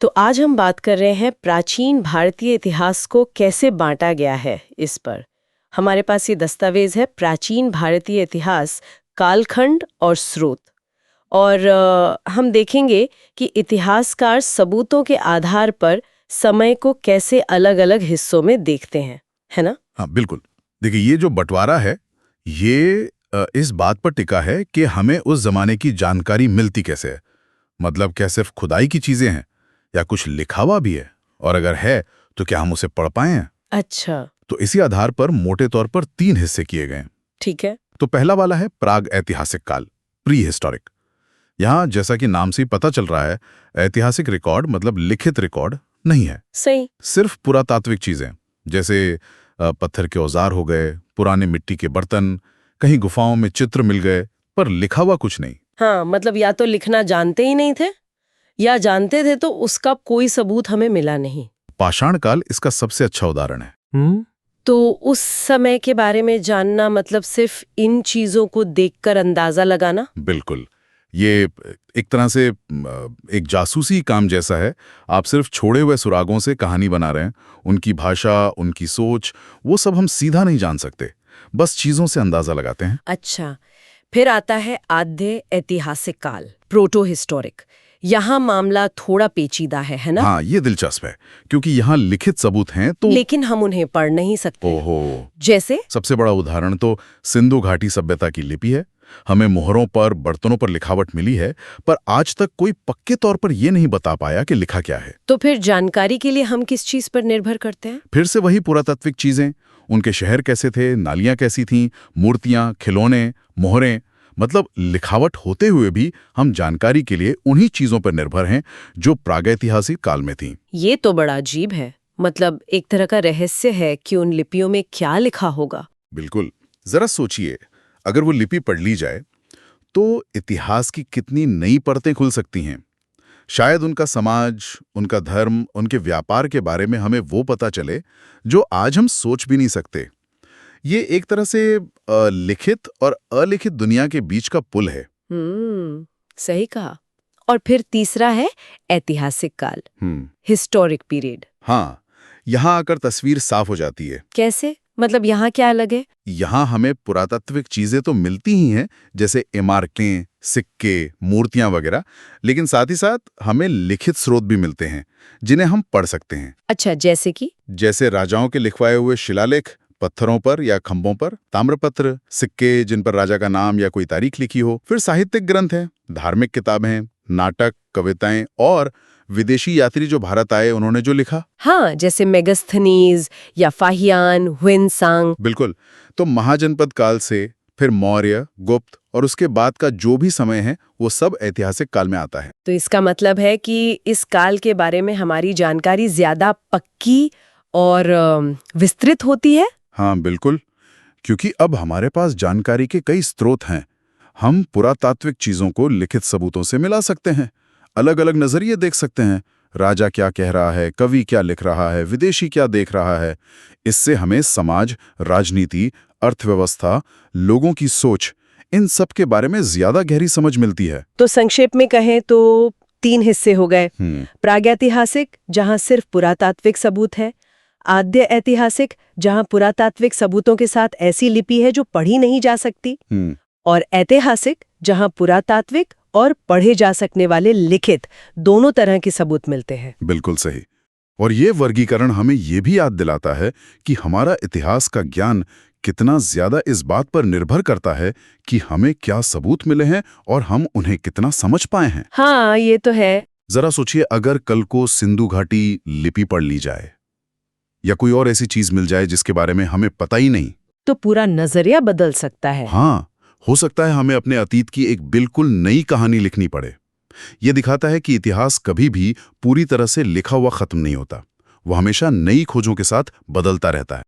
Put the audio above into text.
तो आज हम बात कर रहे हैं प्राचीन भारतीय इतिहास को कैसे बांटा गया है इस पर। हमारे पास ये दस्तावेज है प्राचीन भारतीय इतिहास, कालखंड और स्रोत। और हम देखेंगे कि इतिहासकार सबूतों के आधार पर समय को कैसे अलग-अलग हिस्सों में देखते हैं, है ना? हाँ, बिल्कुल। देखिए, ये जो बंटवारा है, ये इस बात पर टिका है कि हमें उस जमाने की जानकारी मिलती कैसे है। मतलब क्या सिर्फ खुदाई की चीजें हैं या कुछ लिखा हुआ भी है, और अगर है तो क्या हम उसे पढ़ पाए हैं। अच्छा, तो इसी आधार पर मोटे तौर पर 3 हिस्से किए गए हैं। ठीक है। तो पहला वाला है प्राग ऐतिहासिक काल, प्री हिस्टोरिक। यहाँ जैसा कि नाम से ही पता चल रहा है, ऐतिहासिक रिकॉर्ड मतलब लिखित रिकॉर्ड नहीं है, सही। सिर्फ पुरातात्विक चीजें, जैसे पत्थर के औजार हो गए, पुराने मिट्टी के बर्तन, कहीं गुफाओं में चित्र मिल गए, पर लिखा हुआ कुछ नहीं। हाँ, मतलब या तो लिखना जानते ही नहीं थे या जानते थे तो उसका कोई सबूत हमें मिला नहीं। पाषाण काल इसका सबसे अच्छा उदाहरण है। तो उस समय के बारे में जानना मतलब सिर्फ इन चीजों को देखकर अंदाजा लगाना? बिल्कुल। ये एक तरह से एक जासूसी काम जैसा है। आप सिर्फ छोड़े हुए सुरागों से कहानी बना रहे हैं। उनकी भाषा, उनकी सोच, वो सब हम सीधा नहीं जान सकते, बस चीजों से अंदाजा लगाते हैं। अच्छा, फिर आता है आद्य ऐतिहासिक काल, प्रोटो हिस्टोरिक। यहाँ मामला थोड़ा पेचीदा है ना? हाँ, ये दिलचस्प है, क्योंकि यहाँ लिखित सबूत हैं तो लेकिन हम उन्हें पढ़ नहीं सकते। ओहो। जैसे? सबसे बड़ा उदाहरण तो सिंधु घाटी सभ्यता की लिपि है। हमें मोहरों पर, बर्तनों पर लिखावट मिली है, पर आज तक कोई पक्के तौर पर यह नहीं बता पाया कि लिखा क्या है। तो फिर जानकारी के लिए हम किस चीज पर निर्भर करते हैं? फिर से वही पुरातात्विक चीजें, उनके शहर कैसे थे, नालियां कैसी थीं, मूर्तियां, खिलौने, मोहरें। मतलब लिखावट होते हुए भी हम जानकारी के लिए उन्हीं चीजों पर निर्भर हैं जो प्रागैतिहासिक काल में थीं। ये तो बड़ा अजीब है। मतलब एक तरह का रहस्य है कि उन लिपियों में क्या लिखा होगा। बिल्कुल। जरा सोचिए, अगर वो लिपि पढ़ ली जाए तो इतिहास की कितनी नई परतें खुल सकती हैं। शायद उनका समाज, उनका धर्म, उनके व्यापार के बारे में हमें वो पता चले जो आज हम सोच भी नहीं सकते। ये एक तरह से लिखित और अलिखित दुनिया के बीच का पुल है। सही कहा। और फिर तीसरा है ऐतिहासिक काल, हिस्टोरिक पीरियड। हाँ, यहाँ आकर तस्वीर साफ हो जाती है। कैसे? मतलब यहाँ क्या अलग है? यहाँ हमें पुरातात्विक चीजें तो मिलती ही हैं, जैसे इमारतें, सिक्के, मूर्तियां वगैरह, लेकिन साथ ही साथ हमें लिखित स्रोत भी मिलते हैं जिन्हें हम पढ़ सकते हैं। अच्छा, जैसे कि? जैसे राजाओं के लिखवाए हुए शिलालेख, पत्थरों पर या खंभों पर, ताम्रपत्र, सिक्के जिन पर राजा का नाम या कोई तारीख लिखी हो। फिर साहित्यिक ग्रंथ हैं, धार्मिक किताबें, नाटक, कविताएं, और विदेशी यात्री जो भारत आए उन्होंने जो लिखा। हाँ, जैसे मेगस्थनीज या फाहियान, हुइनसांग। बिल्कुल। तो महाजनपद काल से फिर मौर्य, गुप्त और उसके बाद का जो भी समय है वो सब ऐतिहासिक काल में आता है। तो इसका मतलब है कि इस काल के बारे में हमारी जानकारी ज्यादा पक्की और विस्तृत होती है। हाँ बिल्कुल, क्योंकि अब हमारे पास जानकारी के कई स्रोत हैं। हम पुरातात्विक चीजों को लिखित सबूतों से मिला सकते हैं, अलग अलग नजरिए देख सकते हैं। राजा क्या कह रहा है, कवि क्या लिख रहा है, विदेशी क्या देख रहा है। इससे हमें समाज, राजनीति, अर्थव्यवस्था, लोगों की सोच, इन सब के बारे में ज्यादा गहरी समझ मिलती है। तो संक्षेप में कहें तो 3 हिस्से हो गए। प्रागैतिहासिक, जहां सिर्फ पुरातात्विक सबूत है। आद्य ऐतिहासिक, जहां पुरातात्विक सबूतों के साथ ऐसी लिपि है जो पढ़ी नहीं जा सकती। और ऐतिहासिक, जहां पुरातात्विक और पढ़े जा सकने वाले लिखित दोनों तरह के सबूत मिलते हैं। बिल्कुल सही। और ये वर्गीकरण हमें ये भी याद दिलाता है कि हमारा इतिहास का ज्ञान कितना ज्यादा इस बात पर निर्भर करता है कि हमें क्या सबूत मिले हैं और हम उन्हें कितना समझ पाए हैं। हाँ, ये तो है। जरा सोचिए, अगर कल को सिंधु घाटी लिपि पढ़ ली जाए या कोई और ऐसी चीज मिल जाए जिसके बारे में हमें पता ही नहीं, तो पूरा नजरिया बदल सकता है। हाँ, हो सकता है हमें अपने अतीत की एक बिल्कुल नई कहानी लिखनी पड़े। यह दिखाता है कि इतिहास कभी भी पूरी तरह से लिखा हुआ खत्म नहीं होता, वो हमेशा नई खोजों के साथ बदलता रहता है।